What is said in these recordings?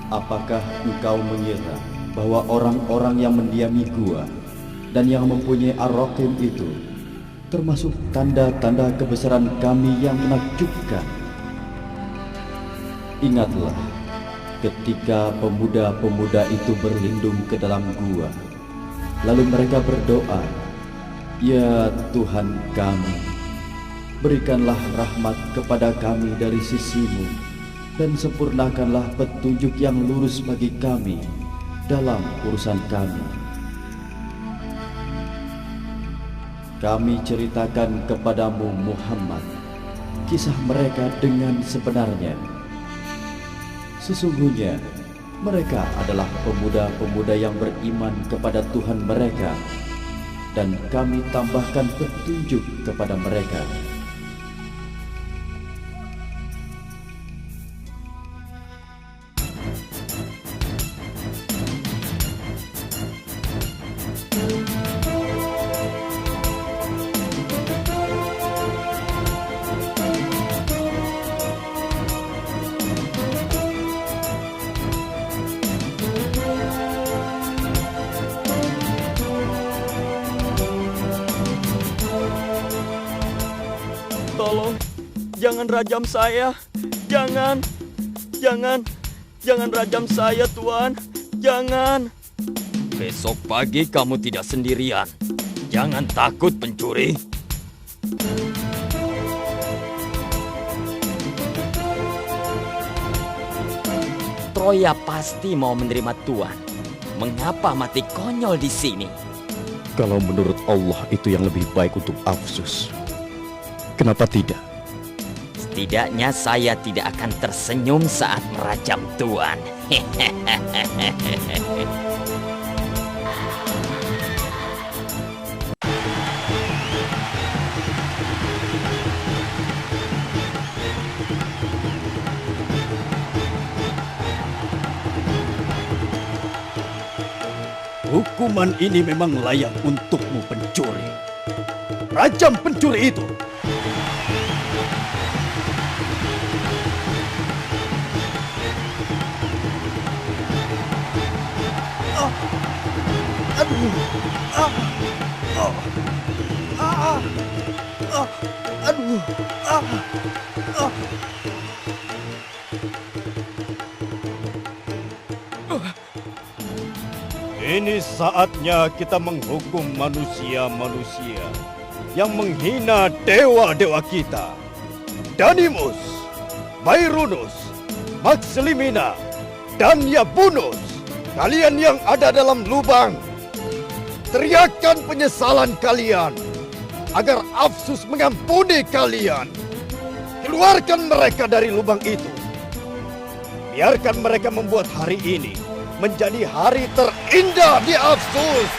Apakah engkau mengira bahwa orang-orang yang mendiami gua dan yang mempunyai Ar-Raqim itu termasuk tanda-tanda kebesaran kami yang menakjubkan? Ingatlah ketika pemuda-pemuda itu berlindung ke dalam gua, lalu mereka berdoa, "Ya Tuhan kami, berikanlah rahmat kepada kami dari sisi-Mu, dan sempurnakanlah petunjuk yang lurus bagi kami dalam urusan kami." Kami ceritakan kepadamu Muhammad kisah mereka dengan sebenarnya. Sesungguhnya mereka adalah pemuda-pemuda yang beriman kepada Tuhan mereka, dan kami tambahkan petunjuk kepada mereka. Tolong, jangan rajam saya. Jangan rajam saya, Tuan. Jangan. Besok pagi kamu tidak sendirian. Jangan takut, pencuri. Troya pasti mau menerima Tuan. Mengapa mati konyol di sini? Kalau menurut Allah itu yang lebih baik untuk Afsus, kenapa tidak? Setidaknya saya tidak akan tersenyum saat merajam Tuan. Hukuman ini memang layak untukmu, pencuri. Rajam pencuri itu. Ini saatnya kita menghukum manusia-manusia yang menghina dewa-dewa kita. Danimus, Bairunus, Maxlimina, dan Yabunus, kalian yang ada dalam lubang, teriakan penyesalan kalian agar Afsus mengampuni kalian. Keluarkan mereka dari lubang itu. Biarkan mereka membuat hari ini menjadi hari terindah di Afsus.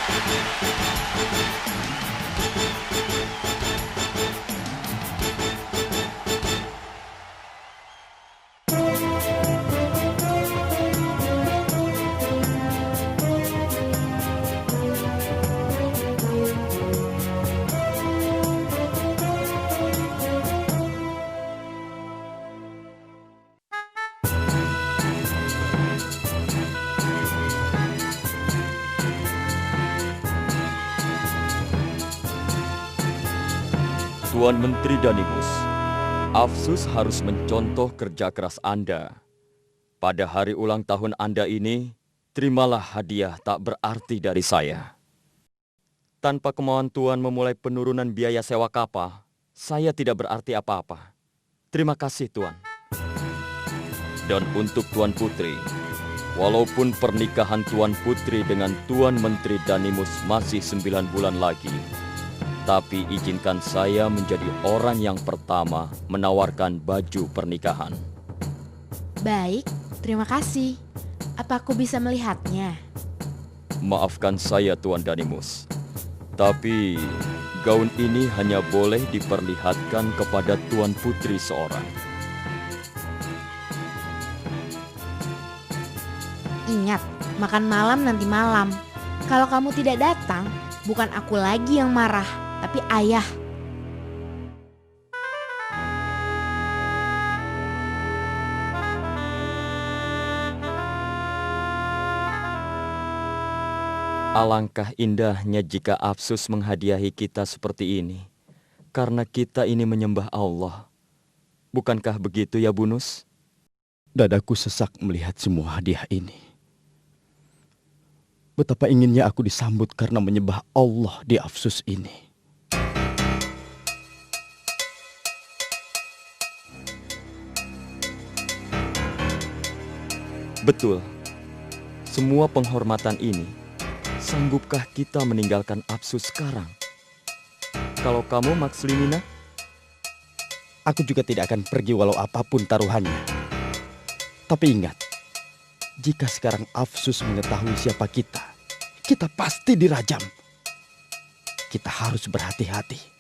Tuan Menteri Danimus, Afsus harus mencontoh kerja keras Anda. Pada hari ulang tahun Anda ini, terimalah hadiah tak berarti dari saya. Tanpa kemauan Tuan memulai penurunan biaya sewa kapal, saya tidak berarti apa-apa. Terima kasih, Tuan. Dan untuk Tuan Putri, walaupun pernikahan Tuan Putri dengan Tuan Menteri Danimus masih 9 bulan lagi, tapi izinkan saya menjadi orang yang pertama menawarkan baju pernikahan. Baik, terima kasih. Apa aku bisa melihatnya? Maafkan saya, Tuan Danimus. Tapi gaun ini hanya boleh diperlihatkan kepada Tuan Putri seorang. Ingat, makan malam nanti malam. Kalau kamu tidak datang, bukan aku lagi yang marah, tapi ayah. Alangkah indahnya jika Afsus menghadiahi kita seperti ini. Karena kita ini menyembah Allah. Bukankah begitu ya Bunus? Dadaku sesak melihat semua hadiah ini. Betapa inginnya aku disambut karena menyembah Allah di Afsus ini. Betul. Semua penghormatan ini, sanggupkah kita meninggalkan Afsus sekarang? Kalau kamu, Makslimina? Aku juga tidak akan pergi walau apapun taruhannya. Tapi ingat, jika sekarang Afsus mengetahui siapa kita, kita pasti dirajam. Kita harus berhati-hati.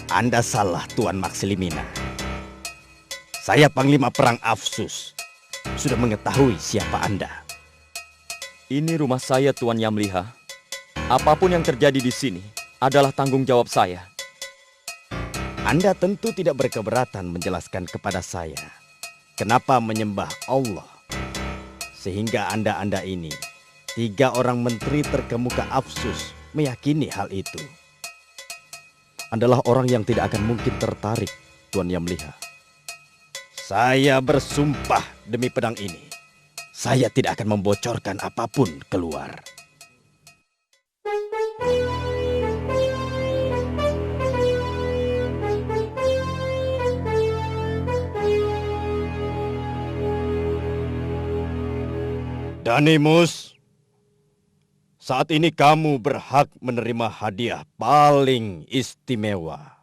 Anda salah, Tuan Makslimina. Saya Panglima Perang Afsus. Sudah mengetahui siapa Anda. Ini rumah saya, Tuan Yamliha. Apapun yang terjadi di sini adalah tanggung jawab saya. Anda tentu tidak berkeberatan menjelaskan kepada saya kenapa menyembah Allah. Sehingga Anda ini, 3 orang menteri terkemuka Afsus, meyakini hal itu. Adalah orang yang tidak akan mungkin tertarik, Tuan Yamliha. Saya bersumpah demi pedang ini, saya tidak akan membocorkan apapun keluar. Danimus, saat ini kamu berhak menerima hadiah paling istimewa.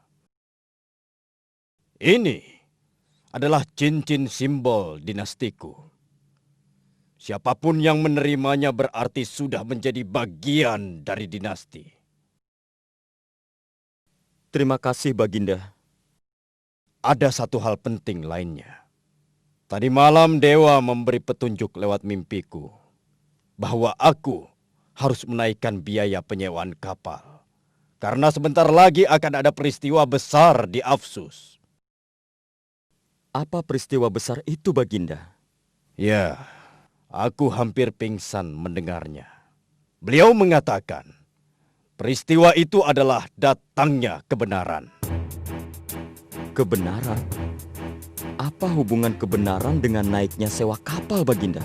Ini adalah cincin simbol dinastiku. Siapapun yang menerimanya berarti sudah menjadi bagian dari dinasti. Terima kasih, Baginda. Ada satu hal penting lainnya. Tadi malam Dewa memberi petunjuk lewat mimpiku bahwa aku harus menaikkan biaya penyewaan kapal. Karena sebentar lagi akan ada peristiwa besar di Afsus. Apa peristiwa besar itu, Baginda? Ya, aku hampir pingsan mendengarnya. Beliau mengatakan, peristiwa itu adalah datangnya kebenaran. Kebenaran? Apa hubungan kebenaran dengan naiknya sewa kapal, Baginda?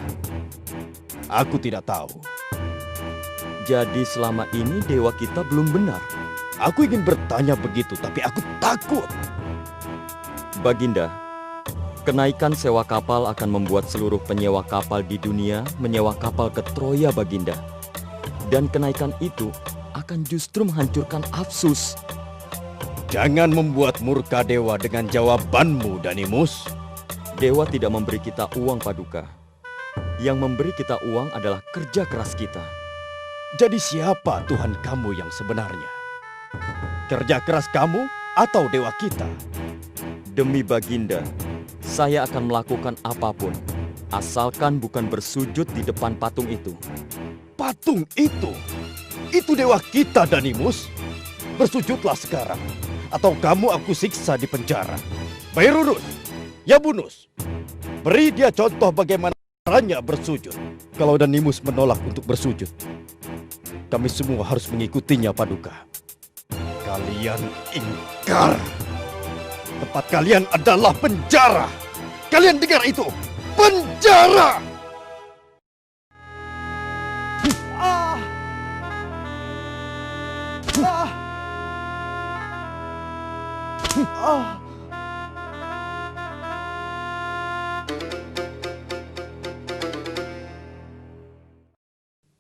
Aku tidak tahu. Jadi selama ini dewa kita belum benar. Aku ingin bertanya begitu, tapi aku takut. Baginda, kenaikan sewa kapal akan membuat seluruh penyewa kapal di dunia menyewa kapal ke Troya, Baginda. Dan kenaikan itu akan justru menghancurkan Afsus. Jangan membuat murka dewa dengan jawabanmu, Danimus. Dewa tidak memberi kita uang, Paduka. Yang memberi kita uang adalah kerja keras kita. Jadi siapa Tuhan kamu yang sebenarnya? Kerja keras kamu atau dewa kita? Demi Baginda, saya akan melakukan apapun, asalkan bukan bersujud di depan patung itu. Patung itu? Itu dewa kita, Danimus. Bersujudlah sekarang, atau kamu aku siksa di penjara. Bairurus, Yabunus, beri dia contoh bagaimana caranya bersujud. Kalau Danimus menolak untuk bersujud, kami semua harus mengikutinya, Paduka. Kalian ingkar. Tempat kalian adalah penjara. Kalian dengar itu? Penjara!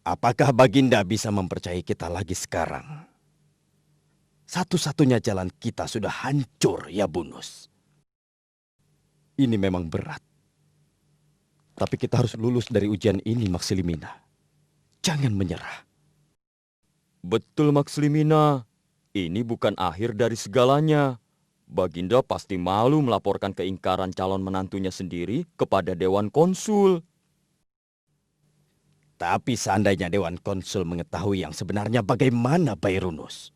Apakah Baginda bisa mempercayai kita lagi sekarang? Satu-satunya jalan kita sudah hancur, Yabunus. Ini memang berat. Tapi kita harus lulus dari ujian ini, Makslimina. Jangan menyerah. Betul, Makslimina. Ini bukan akhir dari segalanya. Baginda pasti malu melaporkan keingkaran calon menantunya sendiri kepada Dewan Konsul. Tapi seandainya Dewan Konsul mengetahui yang sebenarnya, bagaimana, Bairunus?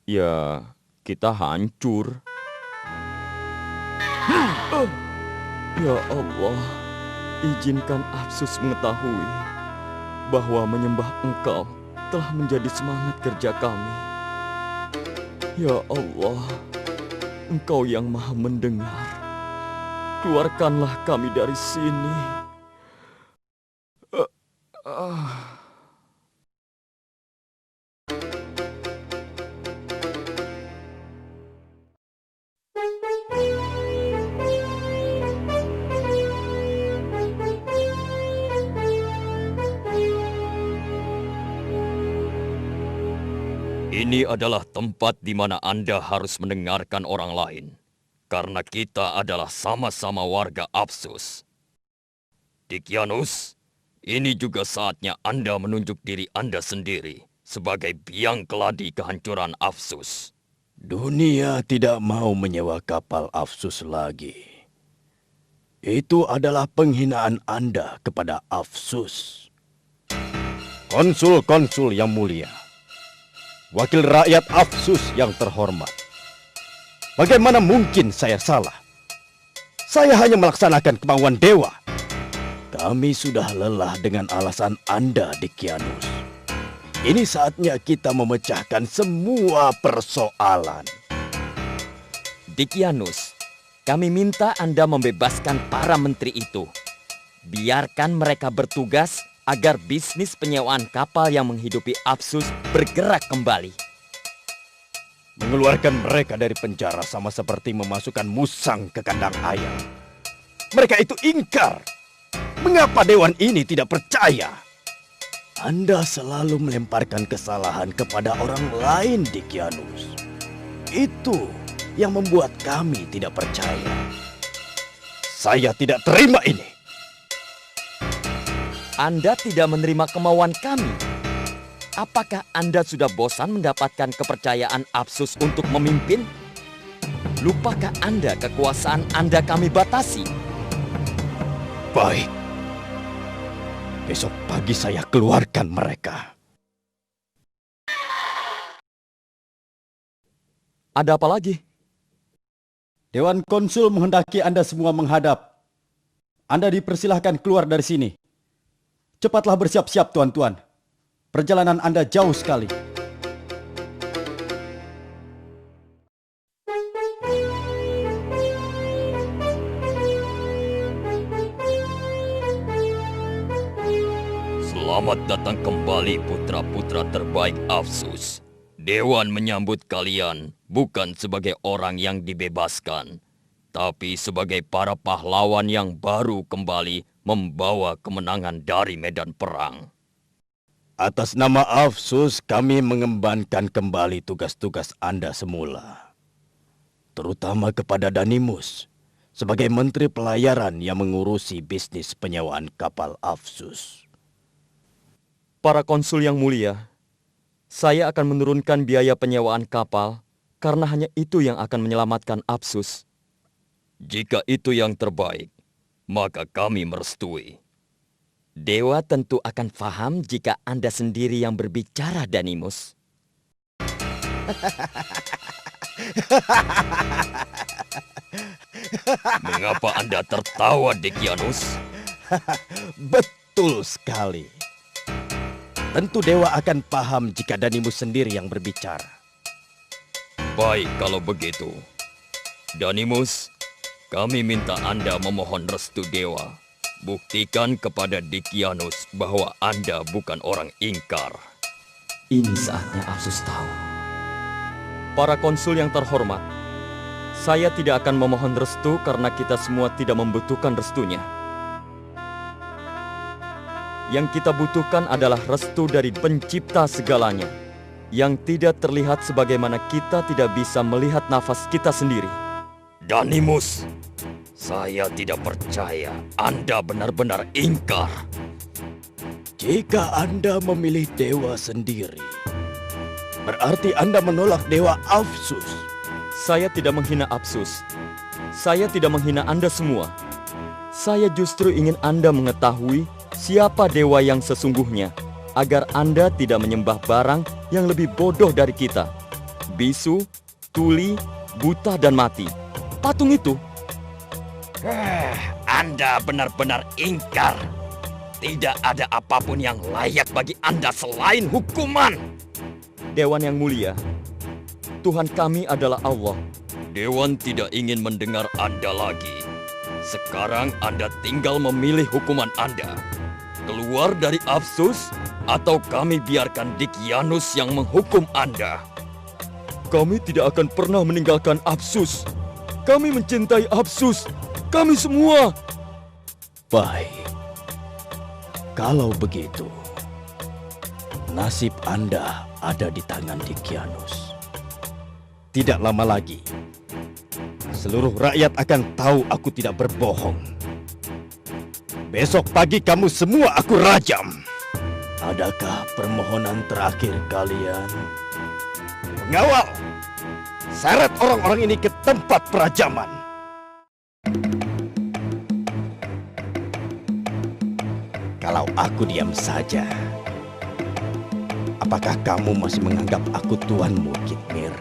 Ya, kita hancur. Ya Allah. Izinkan Apsus mengetahui bahwa menyembah Engkau telah menjadi semangat kerja kami. Ya Allah, Engkau yang Maha Mendengar. Keluarkanlah kami dari sini. Ini adalah tempat di mana Anda harus mendengarkan orang lain, karena kita adalah sama-sama warga Apsus. Dicyanus, ini juga saatnya Anda menunjuk diri Anda sendiri sebagai biang keladi kehancuran Apsus. Dunia tidak mau menyewa kapal Apsus lagi. Itu adalah penghinaan Anda kepada Apsus. Konsul-konsul yang mulia, wakil rakyat Apsus yang terhormat, bagaimana mungkin saya salah? Saya hanya melaksanakan kemauan dewa. Kami sudah lelah dengan alasan Anda, Dicyanus. Ini saatnya kita memecahkan semua persoalan. Dicyanus, kami minta Anda membebaskan para menteri itu. Biarkan mereka bertugas agar bisnis penyewaan kapal yang menghidupi Apsus bergerak kembali. Mengeluarkan mereka dari penjara sama seperti memasukkan musang ke kandang ayam. Mereka itu ingkar. Mengapa dewan ini tidak percaya? Anda selalu melemparkan kesalahan kepada orang lain, Dicyanus. Itu yang membuat kami tidak percaya. Saya tidak terima ini. Anda tidak menerima kemauan kami. Apakah Anda sudah bosan mendapatkan kepercayaan Apsus untuk memimpin? Lupakah Anda kekuasaan Anda kami batasi? Baik. Besok pagi saya keluarkan mereka. Ada apa lagi? Dewan Konsul menghendaki Anda semua menghadap. Anda dipersilahkan keluar dari sini. Cepatlah bersiap-siap, tuan-tuan. Perjalanan Anda jauh sekali. Selamat datang kembali putra-putra terbaik Apsus. Dewan menyambut kalian bukan sebagai orang yang dibebaskan, tapi sebagai para pahlawan yang baru kembali membawa kemenangan dari medan perang. Atas nama Apsus, kami mengembankan kembali tugas-tugas Anda semula. Terutama kepada Danimus, sebagai Menteri Pelayaran yang mengurusi bisnis penyewaan kapal Apsus. Para konsul yang mulia, saya akan menurunkan biaya penyewaan kapal karena hanya itu yang akan menyelamatkan Apsus. Jika itu yang terbaik, maka kami merestui. Dewa tentu akan paham jika Anda sendiri yang berbicara, Danimus. Mengapa Anda tertawa, Dicyanus? Betul sekali. Tentu Dewa akan paham jika Danimus sendiri yang berbicara. Baik kalau begitu. Danimus, kami minta Anda memohon restu Dewa. Buktikan kepada Dicyanus bahwa Anda bukan orang ingkar. Ini saatnya Apsus tahu. Para konsul yang terhormat, saya tidak akan memohon restu karena kita semua tidak membutuhkan restunya. Yang kita butuhkan adalah restu dari pencipta segalanya, yang tidak terlihat sebagaimana kita tidak bisa melihat nafas kita sendiri. Danimus, saya tidak percaya Anda benar-benar ingkar. Jika Anda memilih Dewa sendiri, berarti Anda menolak Dewa Apsus. Saya tidak menghina Apsus. Saya tidak menghina Anda semua. Saya justru ingin Anda mengetahui siapa dewa yang sesungguhnya, agar Anda tidak menyembah barang yang lebih bodoh dari kita. Bisu, tuli, buta, dan mati. Patung itu. Anda benar-benar ingkar. Tidak ada apapun yang layak bagi Anda selain hukuman. Dewan yang mulia, Tuhan kami adalah Allah. Dewan tidak ingin mendengar Anda lagi. Sekarang Anda tinggal memilih hukuman Anda. Keluar dari Afsus atau kami biarkan Dikyanus yang menghukum Anda. Kami tidak akan pernah meninggalkan Afsus. Kami mencintai Afsus. Kami semua. Baik. Kalau begitu, nasib Anda ada di tangan Dikyanus. Tidak lama lagi, seluruh rakyat akan tahu aku tidak berbohong. Besok pagi kamu semua aku rajam. Adakah permohonan terakhir kalian? Pengawal, seret orang-orang ini ke tempat perajaman. Kalau aku diam saja, apakah kamu masih menganggap aku tuanmu, Kitmir?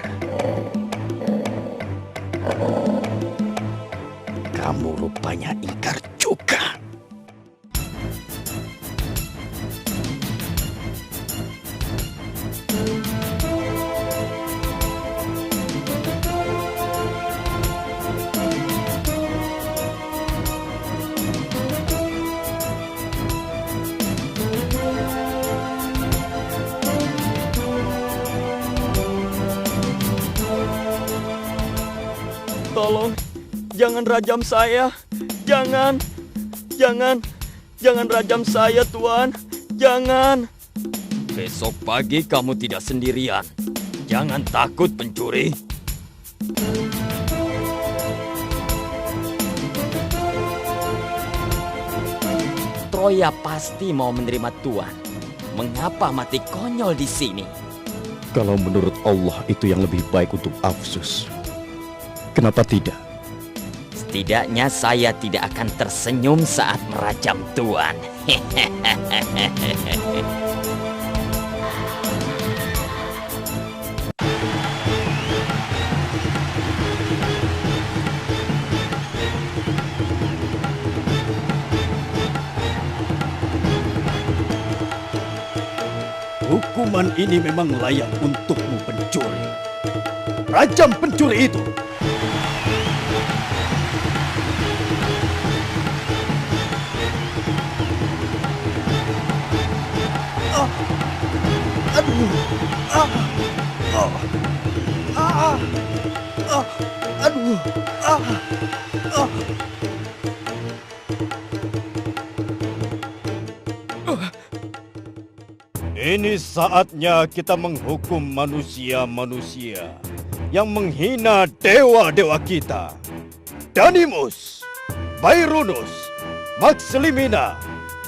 Kamu rupanya ingkar juga. Tolong, jangan rajam saya. Jangan rajam saya, Tuan. Jangan. Besok pagi kamu tidak sendirian. Jangan takut, pencuri. Troya pasti mau menerima Tuan. Mengapa mati konyol di sini? Kalau menurut Allah itu yang lebih baik untuk Afsus, kenapa tidak? Setidaknya saya tidak akan tersenyum saat merajam Tuan. Hukuman ini memang layak untukmu, pencuri. Rajam pencuri itu! Ini saatnya kita menghukum manusia-manusia yang menghina dewa-dewa kita. Danimus, Bairunus, Maxlimina,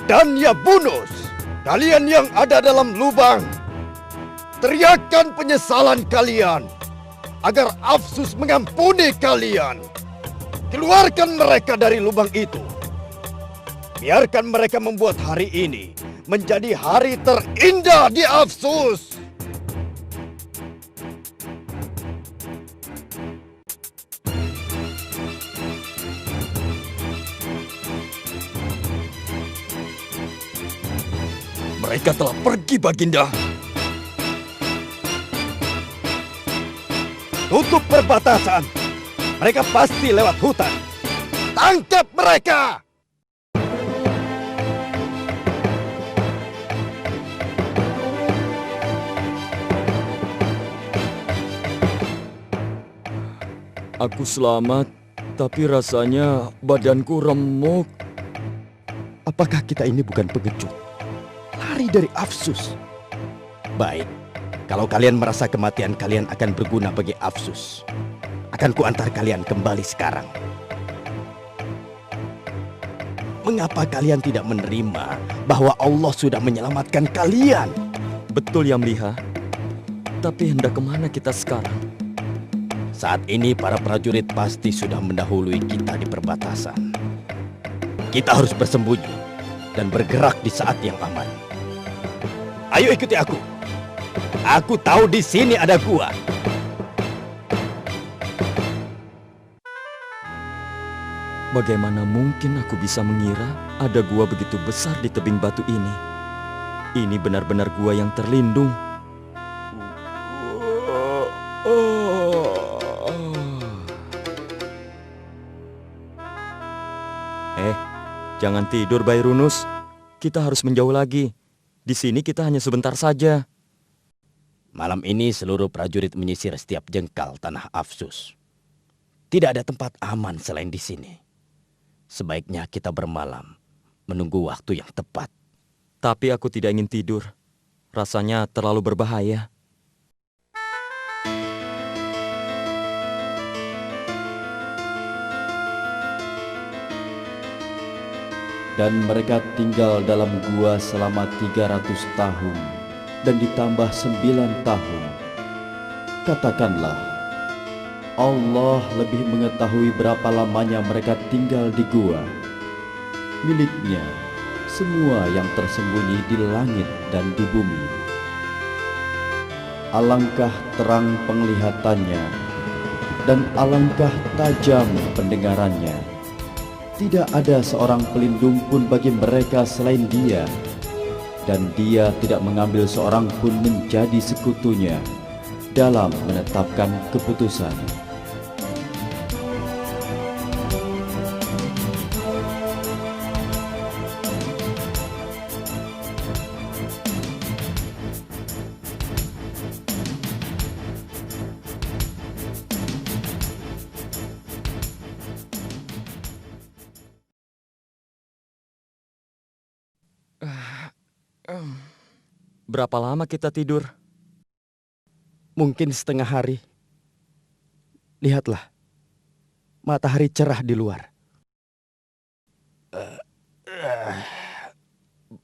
dan Yabunus, kalian yang ada dalam lubang, teriakkan penyesalan kalian agar Afsus mengampuni kalian. Keluarkan mereka dari lubang itu. Biarkan mereka membuat hari ini menjadi hari terindah di Afsus. Mereka telah pergi, Baginda. Tutup perbatasan. Mereka pasti lewat hutan. Tangkap mereka! Aku selamat, tapi rasanya badanku remuk. Apakah kita ini bukan pengecut? Lari dari Afsus. Baik, kalau kalian merasa kematian kalian akan berguna bagi Afsus, akan kuantar kalian kembali sekarang. Mengapa kalian tidak menerima bahwa Allah sudah menyelamatkan kalian? Betul, Yamliha. Tapi hendak kemana kita sekarang? Saat ini para prajurit pasti sudah mendahului kita di perbatasan. Kita harus bersembunyi dan bergerak di saat yang aman. Ayo ikuti aku. Aku tahu di sini ada gua. Bagaimana mungkin aku bisa mengira ada gua begitu besar di tebing batu ini? Ini benar-benar gua yang terlindung. Jangan tidur, Bairunus. Kita harus menjauh lagi. Di sini kita hanya sebentar saja. Malam ini seluruh prajurit menyisir setiap jengkal tanah Afsus. Tidak ada tempat aman selain di sini. Sebaiknya kita bermalam, menunggu waktu yang tepat. Tapi aku tidak ingin tidur. Rasanya terlalu berbahaya. Dan mereka tinggal dalam gua selama 300 tahun dan ditambah 9 tahun. Katakanlah, Allah lebih mengetahui berapa lamanya mereka tinggal di gua. Miliknya semua yang tersembunyi di langit dan di bumi. Alangkah terang penglihatannya dan alangkah tajam pendengarannya. Tidak ada seorang pelindung pun bagi mereka selain Dia, dan Dia tidak mengambil seorang pun menjadi sekutunya dalam menetapkan keputusan. Berapa lama kita tidur? Mungkin setengah hari. Lihatlah, matahari cerah di luar.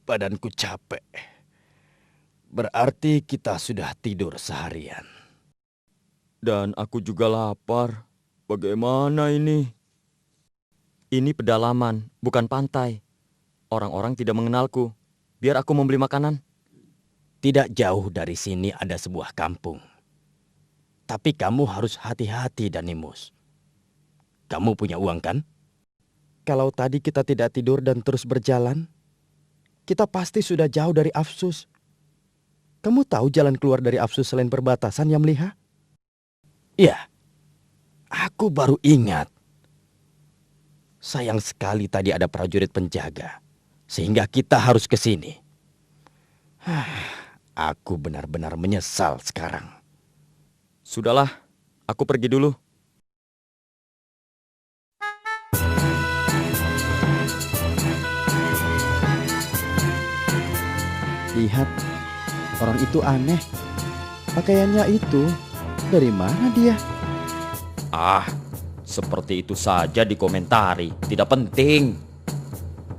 Badanku capek. Berarti kita sudah tidur seharian. Dan aku juga lapar. Bagaimana ini? Ini pedalaman, bukan pantai. Orang-orang tidak mengenalku. Biar aku membeli makanan. Tidak jauh dari sini ada sebuah kampung. Tapi kamu harus hati-hati, Danimus. Kamu punya uang kan? Kalau tadi kita tidak tidur dan terus berjalan, kita pasti sudah jauh dari Afsus. Kamu tahu jalan keluar dari Afsus selain perbatasan, Yamliha? Iya, aku baru ingat. Sayang sekali tadi ada prajurit penjaga, sehingga kita harus ke sini. Aku benar-benar menyesal sekarang. Sudahlah, aku pergi dulu. Lihat, orang itu aneh. Pakaiannya itu, dari mana dia? Seperti itu saja dikomentari. Tidak penting.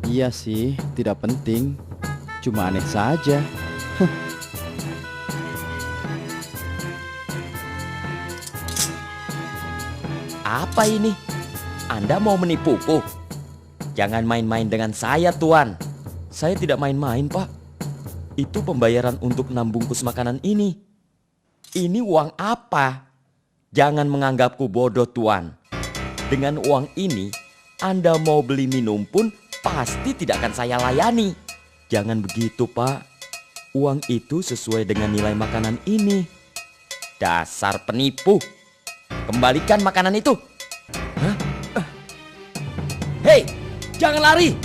Iya sih, tidak penting. Cuma aneh saja. Apa ini? Anda mau menipuku? Jangan main-main dengan saya, Tuan. Saya tidak main-main, Pak. Itu pembayaran untuk 6 bungkus makanan ini. Ini uang apa? Jangan menganggapku bodoh, Tuan. Dengan uang ini, Anda mau beli minum pun pasti tidak akan saya layani. Jangan begitu, Pak. Uang itu sesuai dengan nilai makanan ini. Dasar penipu. Kembalikan makanan itu. Hah? Hei, jangan lari.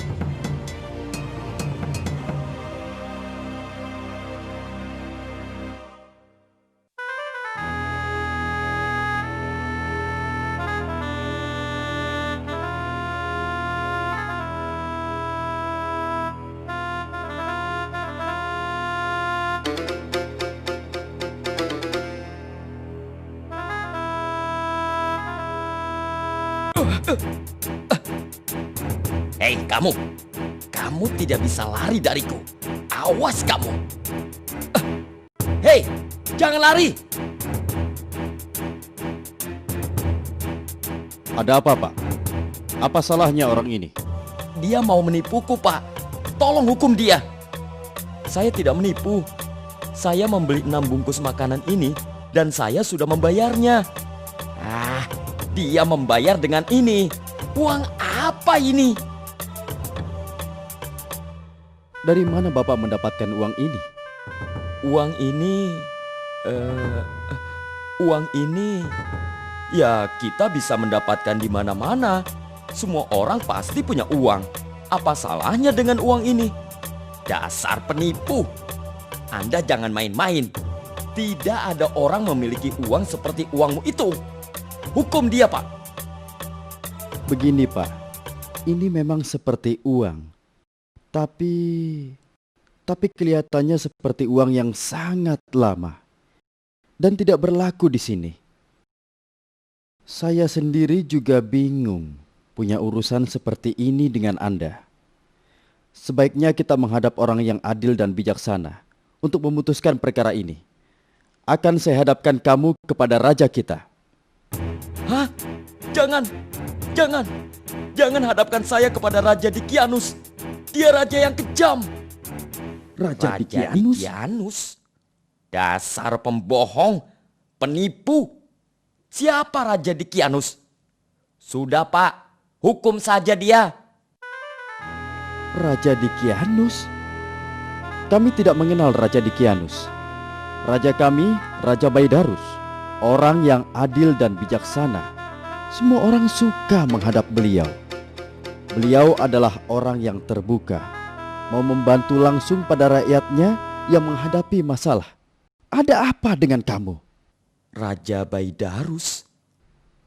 Hei, kamu tidak bisa lari dariku. Awas kamu. Hei, jangan lari. Ada apa, Pak? Apa salahnya orang ini? Dia mau menipuku, Pak. Tolong hukum dia. Saya tidak menipu. Saya membeli 6 bungkus makanan ini dan saya sudah membayarnya. Dia membayar dengan ini. Uang apa Apa ini? Dari mana Bapak mendapatkan uang ini? Uang ini... uang ini... Ya, kita bisa mendapatkan di mana-mana. Semua orang pasti punya uang. Apa salahnya dengan uang ini? Dasar penipu. Anda jangan main-main. Tidak ada orang memiliki uang seperti uangmu itu. Hukum dia, Pak. Begini Pak, ini memang seperti uang. Tapi kelihatannya seperti uang yang sangat lama dan tidak berlaku di sini. Saya sendiri juga bingung punya urusan seperti ini dengan Anda. Sebaiknya kita menghadap orang yang adil dan bijaksana untuk memutuskan perkara ini. Akan saya hadapkan kamu kepada raja kita. Hah? Jangan hadapkan saya kepada Raja Dikianus. Dia raja yang kejam. Raja Dikianus? Dikianus? Dasar pembohong, penipu. Siapa Raja Dikianus? Sudah Pak, hukum saja dia. Raja Dikianus? Kami tidak mengenal Raja Dikianus. Raja kami, Raja Baidarus, orang yang adil dan bijaksana. Semua orang suka menghadap beliau. Beliau adalah orang yang terbuka, mau membantu langsung pada rakyatnya yang menghadapi masalah. Ada apa dengan kamu? Raja Baidarus?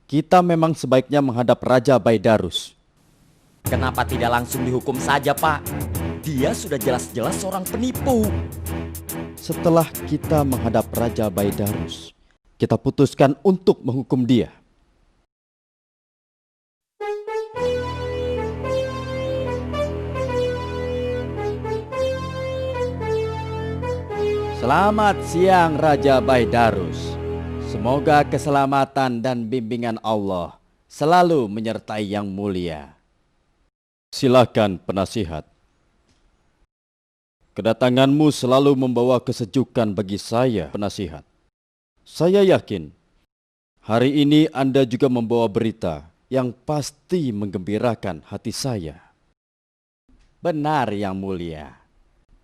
Kita memang sebaiknya menghadap Raja Baidarus. Kenapa tidak langsung dihukum saja, Pak? Dia sudah jelas-jelas seorang penipu. Setelah kita menghadap Raja Baidarus, kita putuskan untuk menghukum dia. Selamat siang Raja Baidarus. Semoga keselamatan dan bimbingan Allah selalu menyertai yang mulia. Silakan penasihat. Kedatanganmu selalu membawa kesejukan bagi saya, penasihat. Saya yakin hari ini Anda juga membawa berita yang pasti menggembirakan hati saya. Benar yang mulia.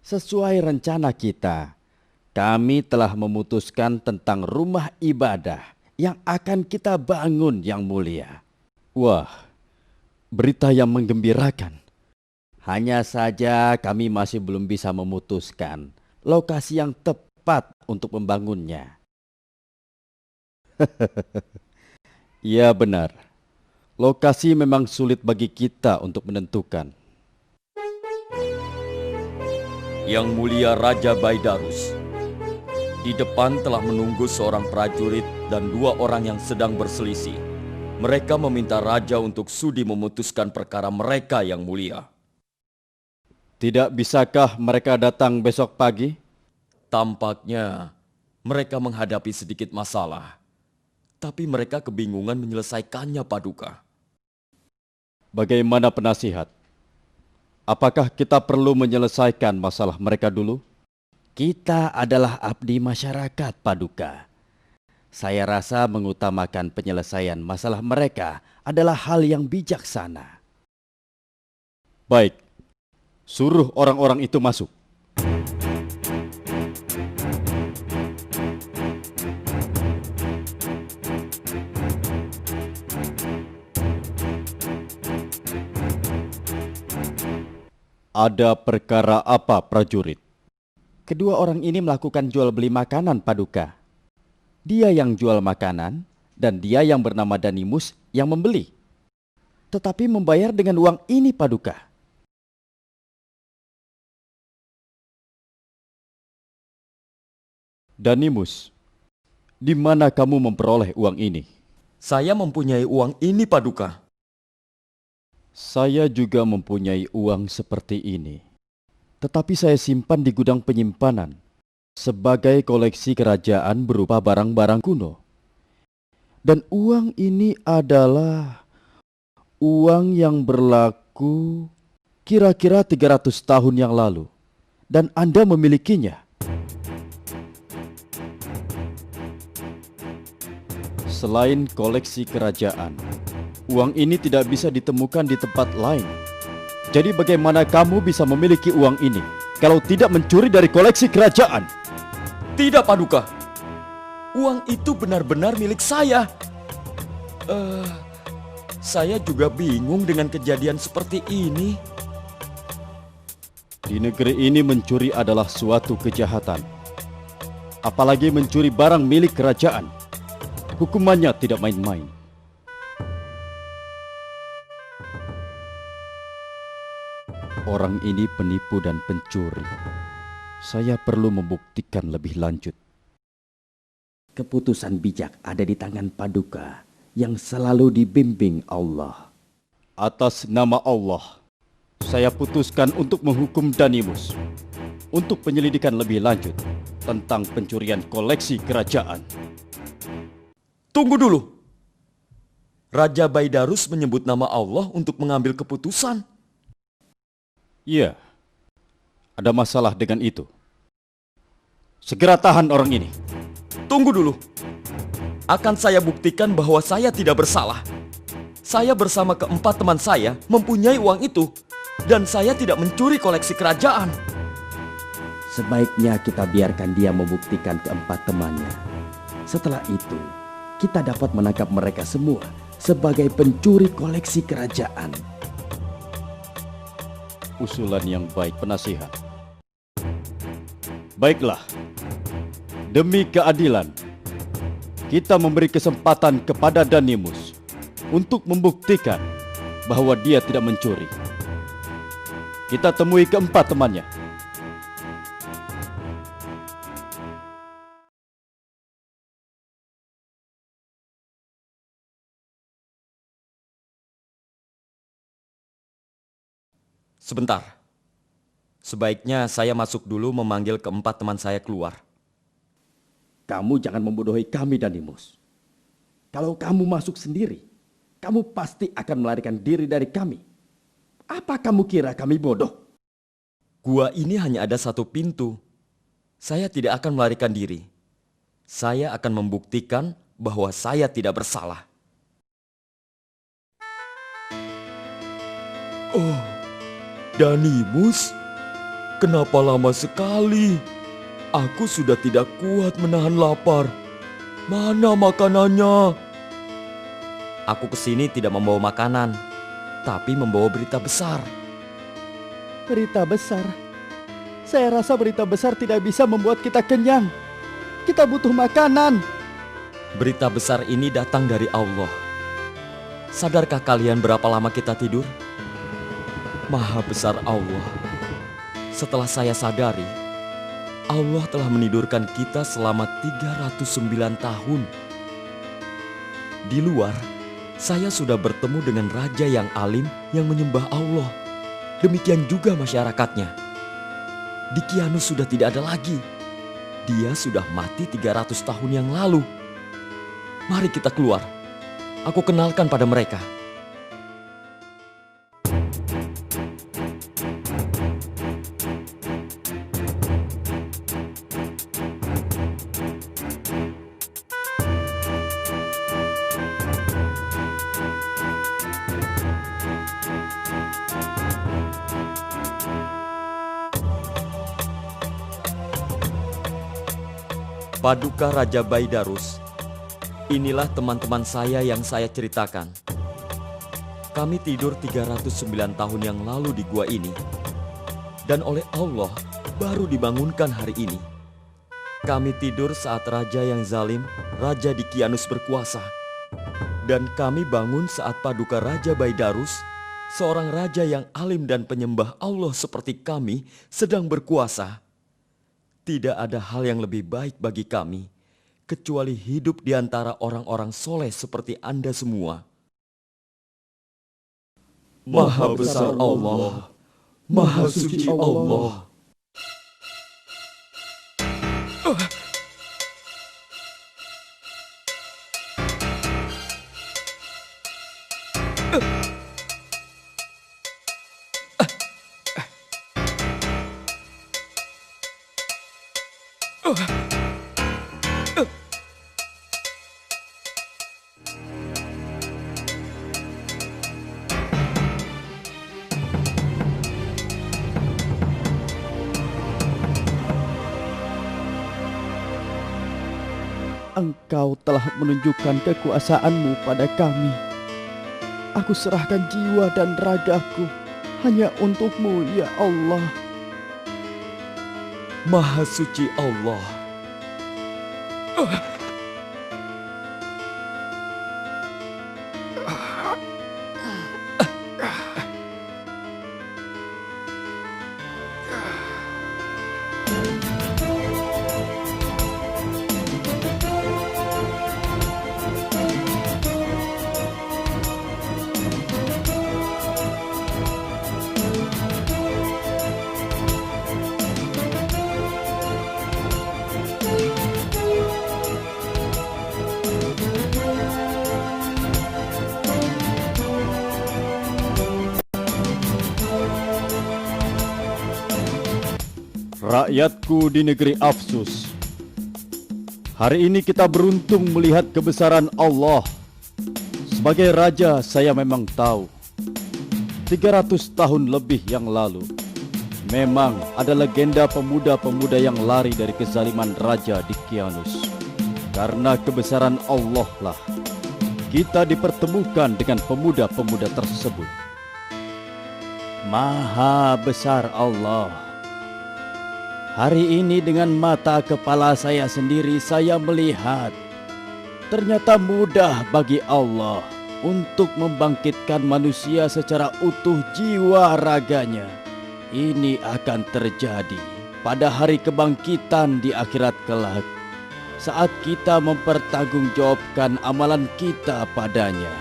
Sesuai rencana kita, kami telah memutuskan tentang rumah ibadah yang akan kita bangun yang mulia. Wah, berita yang menggembirakan. Hanya saja kami masih belum bisa memutuskan lokasi yang tepat untuk membangunnya. Ya benar, lokasi memang sulit bagi kita untuk menentukan. Yang mulia Raja Baidarus, di depan telah menunggu seorang prajurit dan 2 orang yang sedang berselisih. Mereka meminta raja untuk sudi memutuskan perkara mereka yang mulia. Tidak bisakah mereka datang besok pagi? Tampaknya mereka menghadapi sedikit masalah, tapi mereka kebingungan menyelesaikannya, Paduka. Bagaimana penasihat? Apakah kita perlu menyelesaikan masalah mereka dulu? Kita adalah abdi masyarakat, Paduka. Saya rasa mengutamakan penyelesaian masalah mereka adalah hal yang bijaksana. Baik, suruh orang-orang itu masuk. Ada perkara apa, prajurit? Kedua orang ini melakukan jual beli makanan, Paduka. Dia yang jual makanan dan dia yang bernama Danimus yang membeli. Tetapi membayar dengan uang ini, Paduka. Danimus, di mana kamu memperoleh uang ini? Saya mempunyai uang ini, Paduka. Saya juga mempunyai uang seperti ini. Tetapi saya simpan di gudang penyimpanan sebagai koleksi kerajaan berupa barang-barang kuno. Dan uang ini adalah uang yang berlaku kira-kira 300 tahun yang lalu. Dan Anda memilikinya. Selain koleksi kerajaan, Uang ini tidak bisa ditemukan di tempat lain. Jadi bagaimana kamu bisa memiliki uang ini kalau tidak mencuri dari koleksi kerajaan? Tidak, Paduka. Uang itu benar-benar milik saya. Saya juga bingung dengan kejadian seperti ini. Di negeri ini mencuri adalah suatu kejahatan. Apalagi mencuri barang milik kerajaan. Hukumannya tidak main-main. Orang ini penipu dan pencuri. Saya perlu membuktikan lebih lanjut. Keputusan bijak ada di tangan Paduka yang selalu dibimbing Allah. Atas nama Allah, saya putuskan untuk menghukum Danimus untuk penyelidikan lebih lanjut tentang pencurian koleksi kerajaan. Tunggu dulu. Raja Baidarus menyebut nama Allah untuk mengambil keputusan. Iya, ada masalah dengan itu. Segera tahan orang ini. Tunggu dulu. Akan saya buktikan bahwa saya tidak bersalah. Saya bersama keempat teman saya mempunyai uang itu. Dan saya tidak mencuri koleksi kerajaan. Sebaiknya kita biarkan dia membuktikan keempat temannya. Setelah itu, kita dapat menangkap mereka semua sebagai pencuri koleksi kerajaan. Usulan yang baik, penasihat. Baiklah, demi keadilan, kita memberi kesempatan kepada Danimus untuk membuktikan bahwa dia tidak mencuri. Kita temui keempat temannya. Sebentar. Sebaiknya saya masuk dulu memanggil keempat teman saya keluar. Kamu jangan membodohi kami, Danimus. Kalau kamu masuk sendiri, kamu pasti akan melarikan diri dari kami. Apa kamu kira kami bodoh? Gua ini hanya ada satu pintu. Saya tidak akan melarikan diri. Saya akan membuktikan bahwa saya tidak bersalah. Oh, Danimus, kenapa lama sekali? Aku sudah tidak kuat menahan lapar. Mana makanannya? Aku kesini tidak membawa makanan, tapi membawa berita besar. Berita besar? Saya rasa berita besar tidak bisa membuat kita kenyang. Kita butuh makanan. Berita besar ini datang dari Allah. Sadarkah kalian berapa lama kita tidur? Maha besar Allah. Setelah saya sadari, Allah telah menidurkan kita selama 309 tahun. Di luar, saya sudah bertemu dengan raja yang alim yang menyembah Allah. Demikian juga masyarakatnya. Dikianus sudah tidak ada lagi. Dia sudah mati 300 tahun yang lalu. Mari kita keluar. Aku kenalkan pada mereka. Paduka Raja Baidarus, inilah teman-teman saya yang saya ceritakan. Kami tidur 309 tahun yang lalu di gua ini. Dan oleh Allah baru dibangunkan hari ini. Kami tidur saat raja yang zalim, Raja Dikianus berkuasa. Dan kami bangun saat Paduka Raja Baidarus, seorang raja yang alim dan penyembah Allah seperti kami, sedang berkuasa. Tidak ada hal yang lebih baik bagi kami, kecuali hidup di antara orang-orang soleh seperti Anda semua. Maha besar Allah, Maha suci Allah. Engkau telah menunjukkan kekuasaan-Mu pada kami. Aku serahkan jiwa dan ragaku hanya untuk-Mu, ya Allah. Maha suci Allah. Rakyatku di negeri Afsus, hari ini kita beruntung melihat kebesaran Allah. Sebagai raja saya memang tahu 300 tahun lebih yang lalu memang ada legenda pemuda-pemuda yang lari dari kezaliman Raja Dicyanus. Karena kebesaran Allah lah kita dipertemukan dengan pemuda-pemuda tersebut. Maha besar Allah. Hari ini dengan mata kepala saya sendiri saya melihat ternyata mudah bagi Allah untuk membangkitkan manusia secara utuh jiwa raganya. Ini akan terjadi pada hari kebangkitan di akhirat kelak saat kita mempertanggungjawabkan amalan kita padanya.